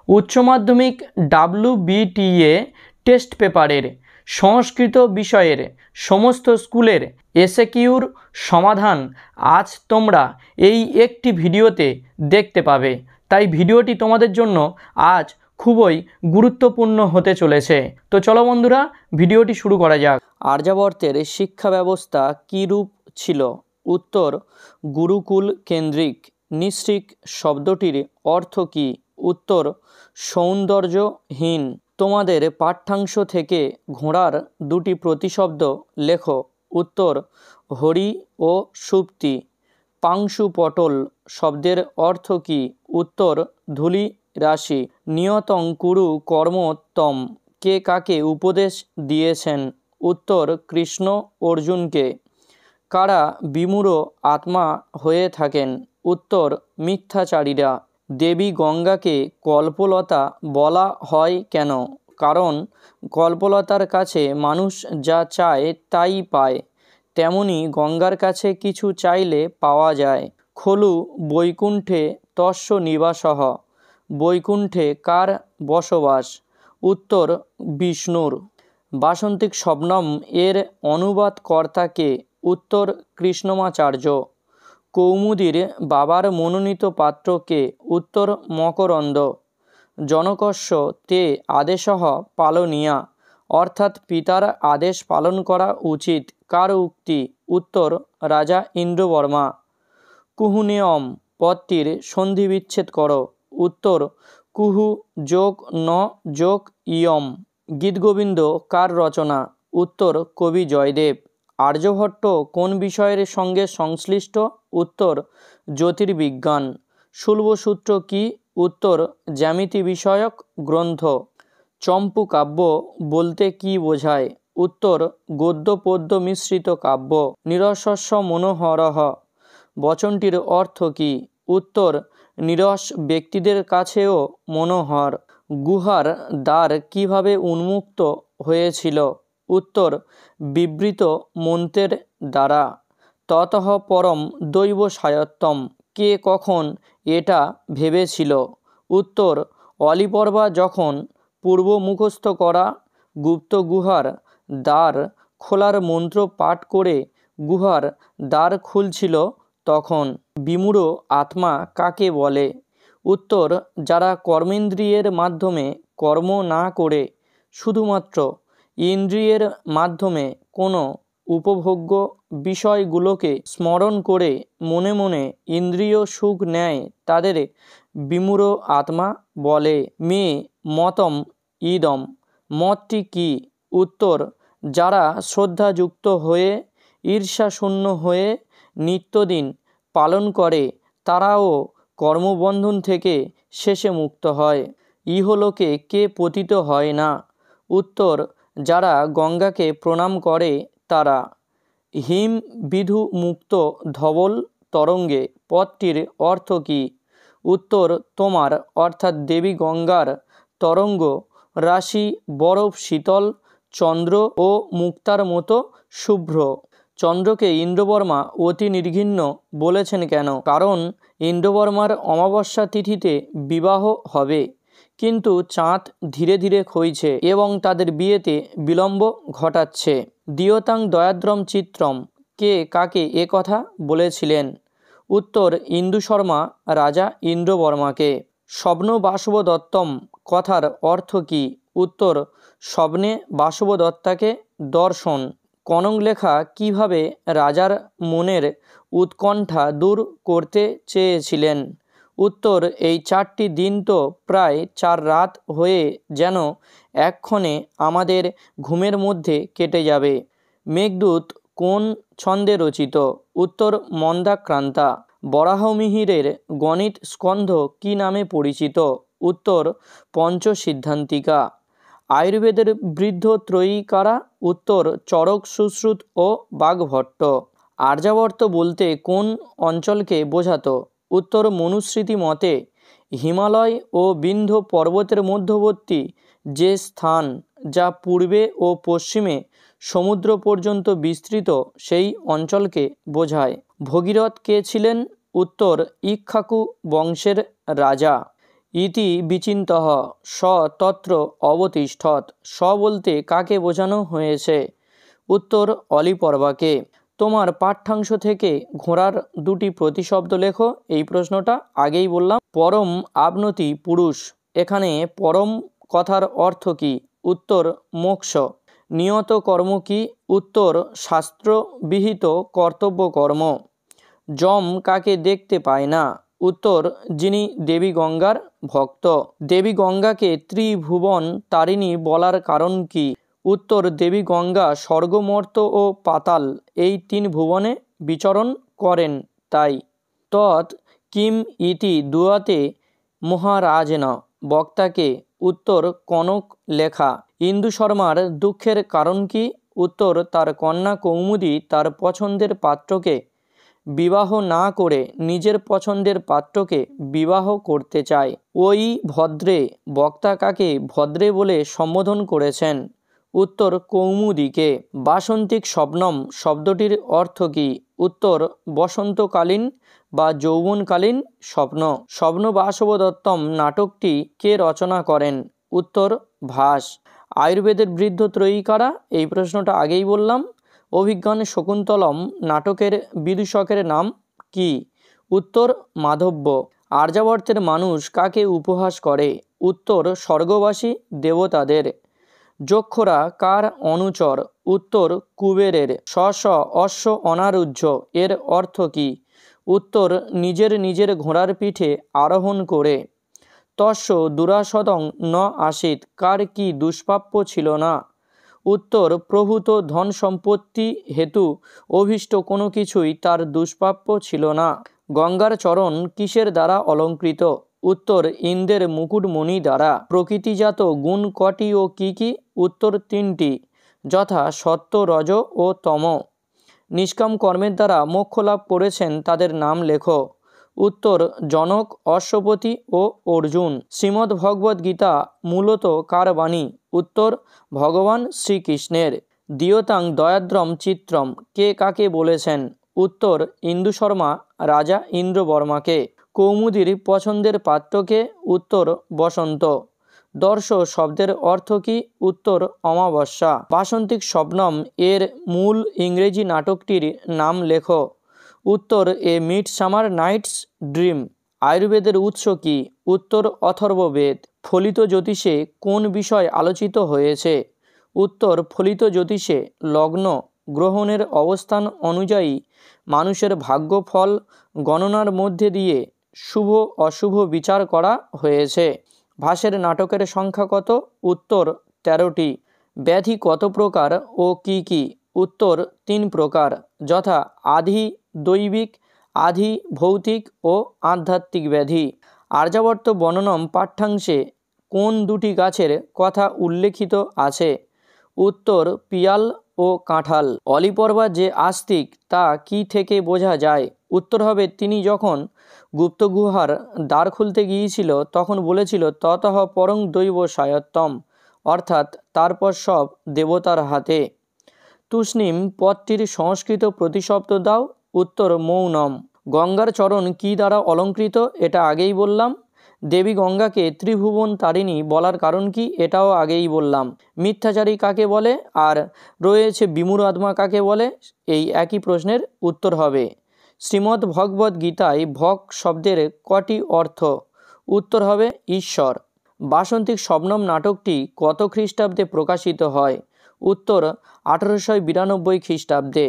উচ্চ মাধ্যমিক WBTA test পেপারের সংস্কৃত বিষয়ের সমস্ত স্কুলের এসএকিউর সমাধান আজ তোমরা এই একটি ভিডিওতে দেখতে পাবে। তাই ভিডিওটি তোমাদের জন্য আজ খুবই গুরুত্বপূর্ণ হতে চলেছে। তো চলো বন্ধুরা, ভিডিওটি শুরু করা যাক। আর্যাবর্তের শিক্ষা ব্যবস্থা কী রূপ ছিল? উত্তর, গুরুকুল কেন্দ্রিক। নিঃসৃক শব্দটির অর্থ কী? উত্তর, সৌন্দর্যহীন। তোমাদের পাঠ্যাংশ থেকে ঘোড়ার দুটি প্রতিশব্দ লেখো। উত্তর, হরি ও সুপ্তি। পাংশু পটল শব্দের অর্থ কী? উত্তর, ধূলি রাশি। নিয়তং কুরু কর্মোত্তম কে কাকে উপদেশ দিয়েছেন? উত্তর, কৃষ্ণ অর্জুনকে। কারা বিমূঢ় আত্মা হয়ে থাকেন? উত্তর, মিথ্যাচারীরা। দেবী গঙ্গাকে কল্পলতা বলা হয় কেন? কারণ কল্পলতার কাছে মানুষ যা চায় তাই পায়, তেমনি গঙ্গার কাছে কিছু চাইলে পাওয়া যায়। খলু বৈকুণ্ঠে তস্য নিবাসঃ। বৈকুণ্ঠে কার বসবাস? উত্তর, বিষ্ণুর। বাসন্তিক শবনম এর অনুবাদকর্তা কে? উত্তর, কৃষ্ণমাচার্য। কৌমুদীর বাবার মনোনীত পাত্র কে? উত্তর, মকরন্দ। জনকস্য তে আদেশঃ পালনীয়া, অর্থাৎ পিতার আদেশ পালন করা উচিত। কার উক্তি? উত্তর, রাজা ইন্দ্রবর্মা। কুহুনেয়ম পদটির সন্ধিবিচ্ছেদ করো। উত্তর, কুহু যোগ ন যোগ ইয়ম। গীতগোবিন্দ কার রচনা? উত্তর, কবি জয়দেব। আর্যভট্ট কোন বিষয়ের সঙ্গে সংশ্লিষ্ট? উত্তর, জ্যোতির্বিজ্ঞান। শুল্বসূত্র কি? উত্তর, জ্যামিতি বিষয়ক গ্রন্থ। চম্পু কাব্য বলতে কি বোঝায়? উত্তর, গদ্য পদ্য মিশ্রিত কাব্য। নিরস্বস্য মনোহরঃ বচনটির অর্থ কী? উত্তর, নিরস ব্যক্তিদের কাছেও মনোহর। গুহার দ্বার কিভাবে উন্মুক্ত হয়েছিল? উত্তর, বিবৃত মন্ত্রের দ্বারা। ততঃ পরম দৈব সায়ত্বম কে কখন এটা ভেবেছিল? উত্তর, অলিপর্বা যখন পূর্ব মুখস্থ করা গুপ্ত গুহার দ্বার খোলার মন্ত্র পাঠ করে গুহার দ্বার খুলছিল তখন। বিমূঢ় আত্মা কাকে বলে? উত্তর, যারা কর্মেন্দ্রিয়ের মাধ্যমে কর্ম না করে শুধুমাত্র ইন্দ্রিয়ের মাধ্যমে কোনো উপভোগ্য বিষয়গুলোকে স্মরণ করে মনে মনে ইন্দ্রিয় সুখ নেয় তাদের বিমূঢ় আত্মা বলে। মে মতম ইদম মতটি কি? উত্তর, যারা শ্রদ্ধাযুক্ত হয়ে ঈর্ষাশূন্য হয়ে নিত্যদিন পালন করে তারাও কর্মবন্ধন থেকে শেষে মুক্ত হয়। ইহলোকে কে পতিত হয় না? উত্তর, যারা গঙ্গাকে প্রণাম করে তারা। হিম বিধু মুক্ত ধবল তরঙ্গে পদটির অর্থ কী? উত্তর, তোমার, অর্থাৎ দেবী গঙ্গার তরঙ্গ রাশি বরফ শীতল, চন্দ্র ও মুক্তার মতো শুভ্র। চন্দ্রকে ইন্দ্রবর্মা অতি নির্ঘৃণ্য বলেছেন কেন? কারণ ইন্দ্রবর্মার অমাবস্যা তিথিতে বিবাহ হবে, কিন্তু চাঁদ ধীরে ধীরে ক্ষয়ছে এবং তাদের বিয়েতে বিলম্ব ঘটাচ্ছে। দিয়তাং দয়াদ্রম চিত্রম কে কাকে এ কথা বলেছিলেন? উত্তর, ইন্দু শর্মা রাজা ইন্দ্রবর্মাকে। স্বপ্ন বাসব দত্তম কথার অর্থ কী? উত্তর, স্বপ্নে বাসবদত্তাকে দর্শন। কনকলেখা কিভাবে রাজার মনের উৎকণ্ঠা দূর করতে চেয়েছিলেন? উত্তর, এই 4টি দিন তো প্রায় 4 রাত হয়ে যেন এক্ষণে আমাদের ঘুমের মধ্যে কেটে যাবে। মেঘদূত কোন ছন্দে রচিত? উত্তর, মন্দাক্রান্তা। বরাহমিহিরের গণিত স্কন্ধ কি নামে পরিচিত? উত্তর, পঞ্চসিদ্ধান্তিকা। আয়ুর্বেদের বৃদ্ধ ত্রয়ী কারা? উত্তর, চরক, সুশ্রুত ও বাগভট্ট। আর্যাবর্ত বলতে কোন অঞ্চলকে বোঝাতো? উত্তর, মনুস্মৃতি মতে হিমালয় ও বিন্ধ্য পর্বতের মধ্যবর্তী যে স্থান যা পূর্বে ও পশ্চিমে সমুদ্র পর্যন্ত বিস্তৃত সেই অঞ্চলকে বোঝায়। ভগীরথ কে ছিলেন? উত্তর, ইক্ষ্বাকু বংশের রাজা। ইতি বিচিন্তঃ স তত্র অবতিষ্ঠৎ। স বলতে কাকে বোঝানো হয়েছে? উত্তর অলিপর্বাকে। তোমার পাঠ্যাংশ থেকে ঘোড়ার দুটি প্রতিশব্দ লেখো। এই প্রশ্নটা আগেই বললাম। পরম আবনতি পুরুষ, এখানে পরম কথার অর্থ কি? উত্তর মোক্ষ। নিয়ত কর্ম কি? উত্তর শাস্ত্রবিহিত কর্তব্য কর্ম। যম কাকে দেখতে পায় না? উত্তর যিনি দেবী গঙ্গার ভক্ত। দেবী গঙ্গাকে ত্রিভুবন তারিণী বলার কারণ কি? উত্তর দেবী গঙ্গা স্বর্গমর্ত ও পাতাল এই তিন ভুবনে বিচরণ করেন তাই। তৎ কিম ইতি দুয়াতে মহারাজেন, বক্তাকে। উত্তর কনক লেখা। ইন্দু শর্মার দুঃখের কারণ কি? উত্তর তার কন্যা কৌমুদী তার পছন্দের পাত্রকে বিবাহ না করে নিজের পছন্দের পাত্রকে বিবাহ করতে চায়। ওই ভদ্রে, বক্তা কাকে ভদ্রে বলে সম্বোধন করেছেন? উত্তর কৌমুদীকে। বাসন্তিক স্বপ্নম শব্দটির অর্থ কি? উত্তর বসন্তকালীন বা যৌবনকালীন স্বপ্ন। স্বপ্নবাসবদত্তম নাটকটি কে রচনা করেন? উত্তর ভাস। আয়ুর্বেদের বৃদ্ধ ত্রয়ী কারা? এই প্রশ্নটা আগেই বললাম। অভিজ্ঞান শকুন্তলম নাটকের বিদূষকের নাম কি? উত্তর মাধব্য। আর্যাবর্তের মানুষ কাকে উপহাস করে? উত্তর স্বর্গবাসী দেবতাদের। যক্ষরা কার অনুচর? উত্তর কুবেরের। স্ব অশ্ব অনারুহ্য এর অর্থ কি? উত্তর নিজের নিজের ঘোড়ার পিঠে আরোহণ করে। তস্য দুরাসদং ন আসিত, কার কি দুষ্প্রাপ্য ছিল না? উত্তর প্রভূত ধন সম্পত্তি হেতু অভীষ্ট কোনো কিছুই তার দুষ্প্রাপ্য ছিল না। গঙ্গার চরণ কিসের দ্বারা অলঙ্কৃত? উত্তর ইন্দ্রের মুকুটমণি দ্বারা। প্রকৃতিজাত গুণ কটি ও কি কি? উত্তর তিনটি, যথা সত্য, রজ ও তম। নিষ্কাম কর্মের দ্বারা মোক্ষ লাভ করেছেন তাদের নাম লেখো। উত্তর জনক, অশ্বপতি ও অর্জুন। শ্রীমদ্ ভগবদ্ গীতা মূলত কার বাণী? উত্তর ভগবান শ্রীকৃষ্ণের। দিয়তাং দয়াদ্রম চিত্রম কে কাকে বলেছেন? উত্তর ইন্দু শর্মা রাজা ইন্দ্রবর্মাকে। কৌমুদীর পছন্দের পাত্রকে? উত্তর বসন্ত। দর্শ শব্দের অর্থ কি? উত্তর অমাবস্যা। বাসন্তিক স্বপ্নম এর মূল ইংরেজি নাটকটির নাম লেখো। উত্তর এ মিডসামার নাইটস ড্রিম। আয়ুর্বেদের উৎস কি? উত্তর অথর্ববেদ। ফলিত জ্যোতিষে কোন বিষয় আলোচিত হয়েছে? উত্তর ফলিত জ্যোতিষে লগ্ন গ্রহণের অবস্থান অনুযায়ী মানুষের ভাগ্যফল গণনার মধ্যে দিয়ে শুভ অশুভ বিচার করা হয়েছে। ভাসের নাটকের সংখ্যা কত? উত্তর 13টি। ব্যাধি কত প্রকার ও কি কি? উত্তর 3 প্রকার, যথা আধি দৈবিক, আধি ভৌতিক ও আধ্যাত্মিক ব্যাধি। আর্যাবর্ত বর্ণনম পাঠ্যাংশে কোন দুটি গাছের কথা উল্লেখিত আছে? উত্তর পিয়াল ও কাঁঠাল। অলিপর্বা যে আস্তিক তা কি থেকে বোঝা যায়? উত্তর হবে তিনি যখন গুপ্তগুহার দ্বার খুলতে গিয়েছিল তখন বলেছিল ততঃ পরং দৈব সায়ত্তম, অর্থাৎ তারপর সব দেবতার হাতে। তুষ্ণীম পদটির সংস্কৃত প্রতিশব্দ দাও। উত্তর মৌনম। গঙ্গার চরণ কি দ্বারা অলঙ্কৃত? এটা আগেই বললাম। দেবী গঙ্গাকে ত্রিভুবন তারিণী বলার কারণ কি? এটাও আগেই বললাম। মিথ্যাচারী কাকে বলে? আর রয়েছে বিমূঢ় আত্মা কাকে বলে? এই একই প্রশ্নের উত্তর হবে। শ্রীমদ্ ভগবদ্ গীতায় ভগ শব্দের কটি অর্থ? উত্তর হবে ঈশ্বর। বাসন্তিক স্বপ্নম নাটকটি কত খ্রিস্টাব্দে প্রকাশিত হয়? উত্তর 1892 খ্রিস্টাব্দে।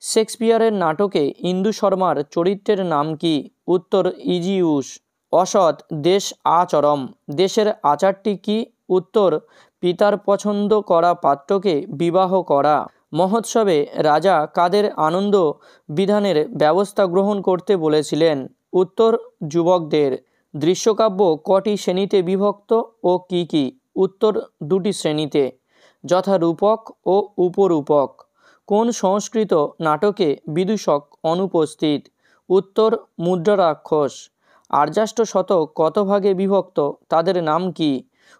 শেক্সপিয়ারের নাটকে ইন্দু শর্মার চরিত্রের নাম কি? উত্তর ইজিউস। অসৎ দেশ আচরম, দেশের আচারটি কি? উত্তর পিতার পছন্দ করা পাত্রকে বিবাহ করা। মহোৎসবে রাজা কাদের আনন্দ বিধানের ব্যবস্থা গ্রহণ করতে বলেছিলেন? উত্তর যুবকদের। দৃশ্যকাব্য কটি শ্রেণীতে বিভক্ত ও কি কি? উত্তর 2টি শ্রেণীতে, যথা রূপক ও উপরূপক। কোন সংস্কৃত নাটকে বিদূষক অনুপস্থিত? উত্তর মুদ্রারাক্ষস। আর্যাষ্ট শতক কত ভাগে বিভক্ত? তাদের নাম কি?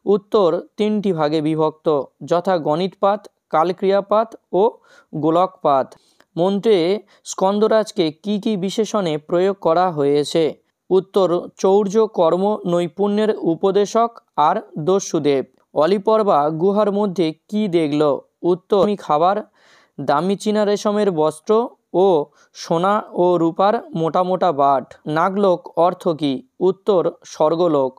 উত্তর 3টি ভাগে বিভক্ত, যথা গণিতপাত, কালক্রিয়াপাত ও গোলকপাত। মন্ত্রে স্কন্দরাজকে কি কি বিশেষণে প্রয়োগ করা হয়েছে? উত্তর চৌর্য কর্ম নৈপুণ্যের উপদেশক আর দস্যুদেব। অলিপর্বা গুহার মধ্যে কি দেখল? উত্তর খাবার, দামি চীনা রেশমের বস্ত্র ও সোনা ও রূপার মোটা মোটা বাট। নাগলোক অর্থ কী? উত্তর স্বর্গলোক।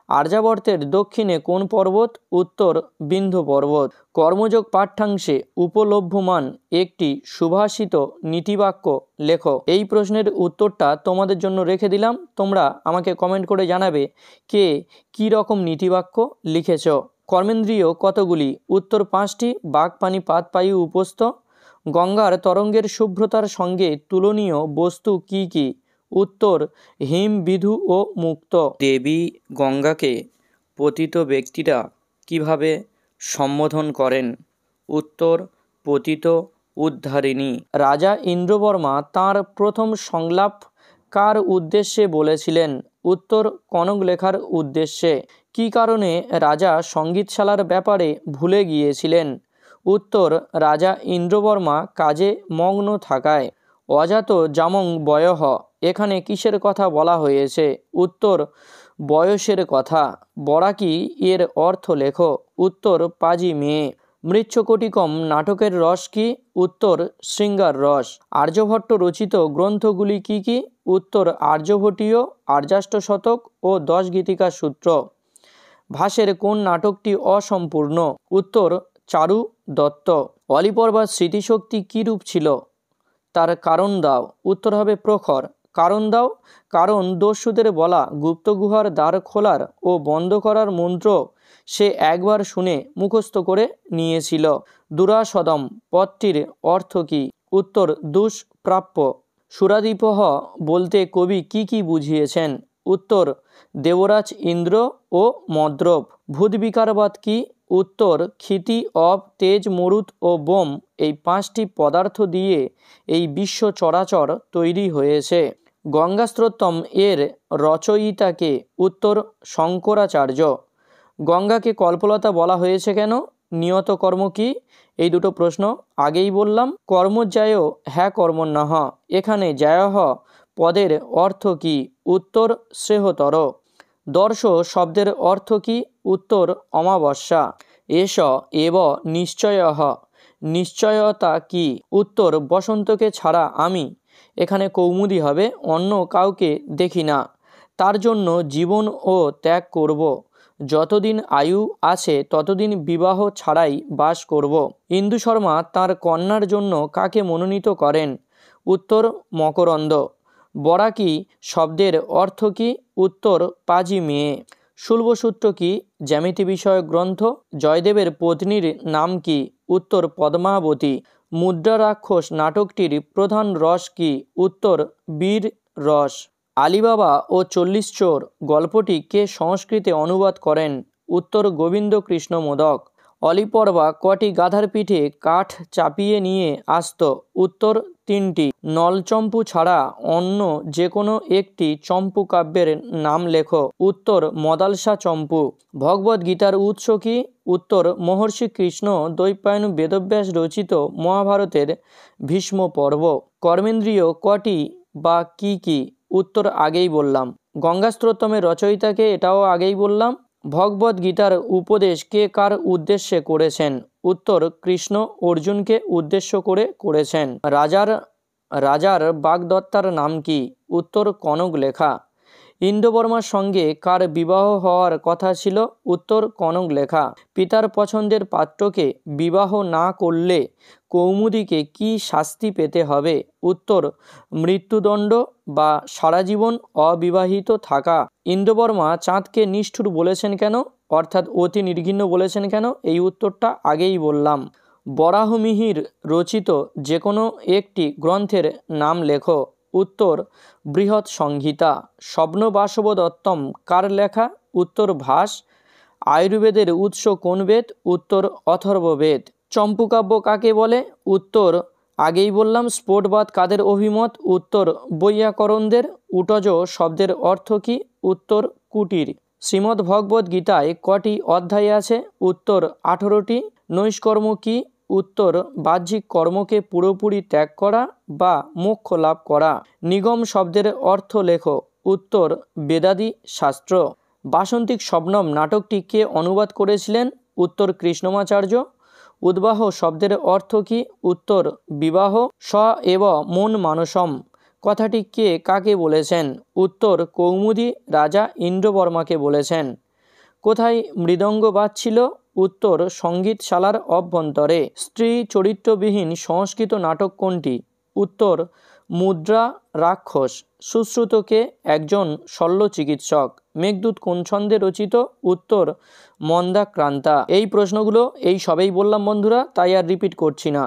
আর্যাবর্তের দক্ষিণে কোন পর্বত? উত্তর বিন্ধ্য পর্বত। কর্মযোগ পাঠ্যাংশে উপলভ্যমান একটি সুভাষিত নীতিবাক্য লেখো। এই প্রশ্নের উত্তরটা তোমাদের জন্য রেখে দিলাম, তোমরা আমাকে কমেন্ট করে জানাবে কে কী রকম নীতিবাক্য লিখেছ। কর্মেন্দ্রিয় কতগুলি? উত্তর 5টি। বাক, পানি, পাত, পায়ু, উপস্থ। গঙ্গার তরঙ্গের শুভ্রতার সঙ্গে তুলনীয় বস্তু কি কি? উত্তর হিম, বিধু ও মুক্ত। দেবী গঙ্গাকে পতিত ব্যক্তিরা কিভাবে সম্বোধন করেন? উত্তর পতিত উদ্ধারিণী। রাজা ইন্দ্রবর্মা তাঁর প্রথম সংলাপ কার উদ্দেশ্যে বলেছিলেন? উত্তর কনক লেখার উদ্দেশ্যে। কী কারণে রাজা সঙ্গীতশালার ব্যাপারে ভুলে গিয়েছিলেন? উত্তর রাজা ইন্দ্রবর্মা কাজে মগ্ন থাকায়। অজাত জামং বয়ঃ এখানে কিসের কথা বলা হয়েছে? উত্তর বয়সের কথা। বরাকি এর অর্থ লেখো। উত্তর পাজি মেয়ে। মৃচ্ছকটিকম নাটকের রস কি? উত্তর শৃঙ্গার রস। আর্যভট্ট রচিত গ্রন্থগুলি কি কি? উত্তর আর্যভট্টীয়, আর্যাষ্টশতক ও 10 গীতিকা সূত্র। ভাসের কোন নাটকটি অসম্পূর্ণ? উত্তর চারু দত্ত। অলিপর্বার স্মৃতিশক্তি কী রূপ ছিল? তার কারণ দাও। উত্তর হবে প্রখর। কারণ দাও। কারণ দস্যুদের বলা গুপ্তগুহার দ্বার খোলার ও বন্ধ করার মন্ত্র সে একবার শুনে মুখস্থ করে নিয়েছিল। দুরাসদম পদটির অর্থ কী? উত্তর দুষ্প্রাপ্য। সুরাদিপহ বলতে কবি কি কি বুঝিয়েছেন? উত্তর দেবরাজ ইন্দ্র ও মদ্রব। ভূতবিকারবাদ কি? উত্তর ক্ষিতি, অব, তেজ, মরুত ও বোম এই 5টি পদার্থ দিয়ে এই বিশ্ব চরাচর তৈরি হয়েছে। গঙ্গাস্তোত্রম এর রচয়িতাকে? উত্তর শঙ্করাচার্য। গঙ্গাকে কল্পলতা বলা হয়েছে কেন? নিয়ত কর্ম কি? এই দুটো প্রশ্ন আগেই বললাম। কর্মজ্যায় হ্যাঁ কর্মণ্যঃ এখানে জ্যায়ঃ পদের অর্থ কি? উত্তর শ্রেয়তর। দর্শ শব্দের অর্থ কি? উত্তর অমাবস্যা। এষ এব নিশ্চয়ঃ নিশ্চয়তা কি? উত্তর বসন্তকে ছাড়া আমি, এখানে কৌমুদী হবে, অন্য কাউকে দেখি না। তার জন্য জীবন ও ত্যাগ করব। যতদিন আয়ু আছে ততদিন বিবাহ ছাড়াই বাস করব। ইন্দু শর্মা তাঁর কন্যার জন্য কাকে মনোনীত করেন? উত্তর মকরন্দ। বরাকি শব্দের অর্থ কি? উত্তর পাজি মেয়ে। শুল্বসূত্র কি? জ্যামিতি বিষয়ক গ্রন্থ। জয়দেবের পত্নীর নাম কি? উত্তর পদ্মাবতী। মুদ্রা রাক্ষস নাটকটির প্রধান রস কি? উত্তর বীর রস। আলিবাবা ও 40 চোর গল্পটি কে সংস্কৃতে অনুবাদ করেন? উত্তর গোবিন্দ কৃষ্ণ মোদক। অলিপর্বা কটি গাধার পিঠে কাঠ চাপিয়ে নিয়ে আসত? উত্তর 3টি। নলচম্পু ছাড়া অন্য যে কোনো একটি চম্পু কাব্যের নাম লেখো। উত্তর মদালসা চম্পু। ভগবদ্ গীতার উৎস কি? উত্তর মহর্ষি কৃষ্ণ দ্বৈপায়ন বেদব্যাস রচিত মহাভারতের ভীষ্ম পর্ব। কর্মেন্দ্রিয় কটি বা কি কি? উত্তর আগেই বললাম। গঙ্গাস্তোত্রমের রচয়িতাকে? এটাও আগেই বললাম। ভগবদ্ গীতার উপদেশ কে কার উদ্দেশ্যে করেছেন? উত্তর কৃষ্ণ অর্জুনকে উদ্দেশ্য করে করেছেন। রাজার বাগদত্তার নাম কি? উত্তর কনক লেখা। ইন্দ্রবর্মার সঙ্গে কার বিবাহ হওয়ার কথা ছিল? উত্তর কনক লেখা। পিতার পছন্দের পাত্রকে বিবাহ না করলে কৌমুদীকে কি শাস্তি পেতে হবে? উত্তর মৃত্যুদণ্ড বা সারাজীবন অবিবাহিত থাকা। ইন্দ্রবর্মা চাঁদকে নিষ্ঠুর বলেছেন কেন? অর্থাৎ অতি নির্ঘৃণ্য বলেছেন কেন? এই উত্তরটা আগেই বললাম। বরাহমিহির রচিত যে কোনো একটি গ্রন্থের নাম লেখো। উত্তর বৃহৎ সংহিতা। স্বপ্নবাসব দত্তম কার লেখা? উত্তর ভাস। আয়ুর্বেদের উৎস কোন বেদ? উত্তর অথর্ববেদ। চম্পুকাব্য কাকে বলে? উত্তর আগেই বললাম। স্ফোটবাদ কাদের অভিমত? উত্তর বৈয়াকরণদের। উটজ শব্দের অর্থ কি? উত্তর কুটির। শ্রীমদ্ ভগবদ্ গীতায় কটি অধ্যায় আছে? উত্তর 18টি। নৈষ্কর্ম কি? উত্তর বাহ্যিক কর্মকে পুরোপুরি ত্যাগ করা বা মোক্ষ লাভ করা। নিগম শব্দের অর্থ লেখো। উত্তর বেদাদি শাস্ত্র। বাসন্তিক শবনম নাটকটি কে অনুবাদ করেছিলেন? উত্তর কৃষ্ণমাচার্য। উদ্বাহ শব্দের অর্থ কী? উত্তর বিবাহ। স এব মন মানসম কথাটি কে কাকে বলেছেন? উত্তর কৌমুদী রাজা ইন্দ্রবর্মাকে বলেছেন। কোথায় মৃদঙ্গ বাজছিল? উত্তর সঙ্গীতশালার অভ্যন্তরে। স্ত্রী চরিত্রবিহীন সংস্কৃত নাটক কোনটি? উত্তর মুদ্রা রাক্ষস। সুশ্রুতকে একজন শল্য চিকিৎসক। মেঘদূত কোন ছন্দে রচিত? উত্তর মন্দাক্রান্তা। এই প্রশ্নগুলো এই সবেই বললাম বন্ধুরা, তাই আর রিপিট করছি না।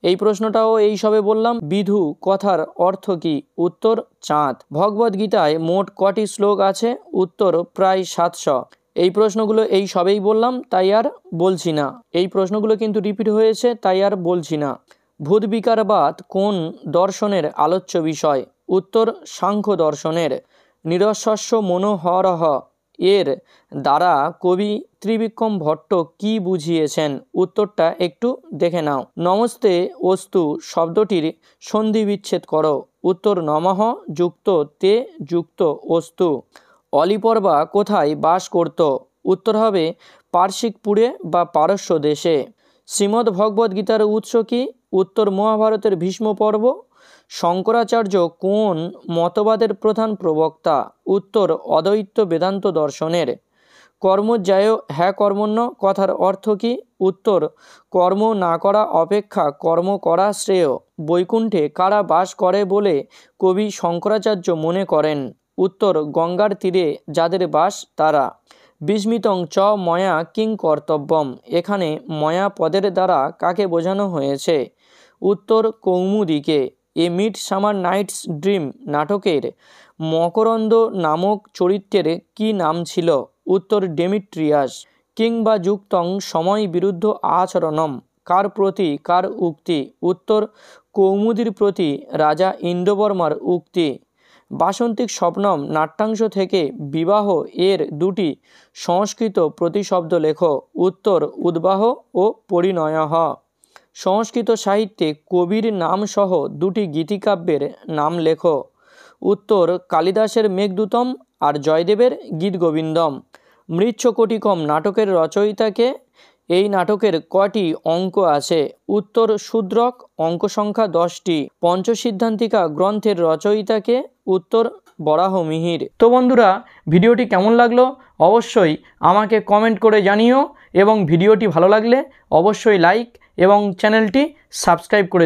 এই প্রশ্নটাও এই সবে বললাম। বিধু কথার অর্থ কী? উত্তর চাঁদ। ভগবদ্গীতায় মোট কটি শ্লোক আছে? উত্তর প্রায় 700। এই প্রশ্নগুলো এই সবেই বললাম, তাই আর বলছি না। এই প্রশ্নগুলো কিন্তু রিপিট হয়েছে, তাই আর বলছি না। ভূতবিকারবাদ কোন দর্শনের আলোচ্য বিষয়? উত্তর সাংখ্য দর্শনের। নিরস্বস্য মনোহরহ এর দ্বারা কবি ত্রিবিক্রম ভট্ট কি বুঝিয়েছেন? উত্তরটা একটু দেখে নাও। নমস্তে অস্তু শব্দটির সন্ধি বিচ্ছেদ করো। উত্তর নমঃ যুক্ত তে যুক্ত অস্তু। অলিপর্বা কোথায় বাস করত? উত্তর হবে পার্শ্বিকপুরে বা পারস্য দেশে। শ্রীমদ্ ভগবদ্গীতার উৎস কি? উত্তর মহাভারতের ভীষ্ম পর্ব। শঙ্করাচার্য কোন মতবাদের প্রধান প্রবক্তা? উত্তর অদ্বৈত বেদান্ত দর্শনের। কর্মজ্যায় হ্যাঁ কর্মণ্য কথার অর্থ কী? উত্তর কর্ম না করা অপেক্ষা কর্ম করা শ্রেয়। বৈকুণ্ঠে কারা বাস করে বলে কবি শঙ্করাচার্য মনে করেন? উত্তর গঙ্গার তীরে যাদের বাস তারা। বিস্মিতং চ ময়া কিং কর্তব্যম এখানে ময়া পদের দ্বারা কাকে বোঝানো হয়েছে? উত্তর কৌমুদীকে। এ মিড সামার নাইটস ড্রিম নাটকের মকরন্দ নামক চরিত্রের কি নাম ছিল? উত্তর ডেমিট্রিয়াস। কিং বা যুক্তং সময় বিরুদ্ধ আচরণম কার প্রতি কার উক্তি? উত্তর কৌমুদীর প্রতি রাজা ইন্দ্রবর্মার উক্তি। বাসন্তিক স্বপ্নম নাট্যাংশ থেকে বিবাহ এর দুটি সংস্কৃত প্রতিশব্দ লেখো। উত্তর উদ্বাহ ও পরিণয়ঃ। সংস্কৃত সাহিত্যে কবির নাম সহ দুটি গীতিকাব্যের নাম লেখো। উত্তর কালিদাসের মেঘদূতম আর জয়দেবের গীতগোবিন্দম। মৃচ্ছকটিকম নাটকের রচয়িতাকে? এই নাটকের কটি অঙ্ক আছে? উত্তর শূদ্রক, অঙ্ক সংখ্যা 10টি। পঞ্চসিদ্ধান্তিকা গ্রন্থের রচয়িতাকে? উত্তর বরাহমিহির। তো বন্ধুরা, ভিডিওটি কেমন লাগলো অবশ্যই আমাকে কমেন্ট করে জানিও, এবং ভিডিওটি ভালো লাগলে অবশ্যই লাইক এবং চ্যানেলটি সাবস্ক্রাইব করে দিও।